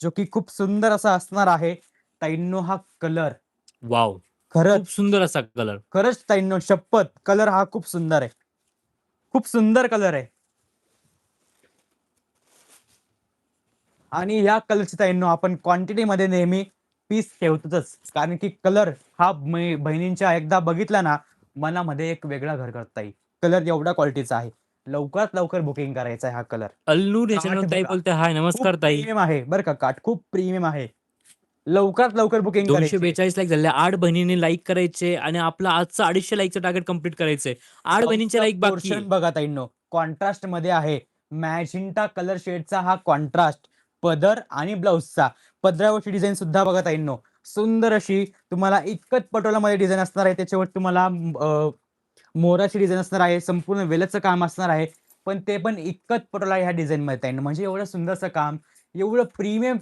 जो की खूप सुंदर असा असणार आहे. ताईंनो हा कलर वॉव! खरंच, खूप सुंदर असा कलर. खरंच ताईंनो शपथ कलर हा खूप सुंदर आहे. खूप सुंदर कलर आहे. आणि या कलरची ताईंनो आपण क्वांटिटीमध्ये नेहमी पीस ठेवतोच. कारण की कलर हा बहिणींच्या एकदा बघितला ना, मनामध्ये एक वेगळा घर करता येईल. कलर एवढा क्वालिटीचा आहे. लवकरात लवकर बुकिंग करायचा आहे हा कलर. अल्नूर काठ याच्यानं ताई बघा. बोलते, हाय खूप नमस्कार ताई. प्रीमियम आहे बरं का, काठ खूप प्रीमियम आहे. लवकरात लवकर बुकिंग करायची आहे. 242 लाईक झाले. 8 बहिणींनी लाईक करायचे आणि आपलं आजचं 250 लाईकचं टार्गेट कंप्लीट करायचंय. 8 बहिणींचे खालचं लाईक बाकी आहे. पोर्शन बघा ताईंनो, कॉन्ट्रास्ट मध्ये आहे. मॅजेंटा कलर शेडचा हा कॉन्ट्रास्ट पदर आणि ब्लाउजचा पदरावरची डिझाईन सुद्धा बघा ताईंनो, सुंदर अशी तुम्हाला इतकत पटोलामध्ये डिझाईन असणार आहे. त्याच्यावर तुम्हाला मोराची डिझाईन असणार आहे. संपूर्ण वेलचं काम असणार आहे. पण ते पण इतकत पटोला ह्या डिझाईनमध्ये ताईंनो, म्हणजे एवढं सुंदरचं काम, एवढं प्रीमियम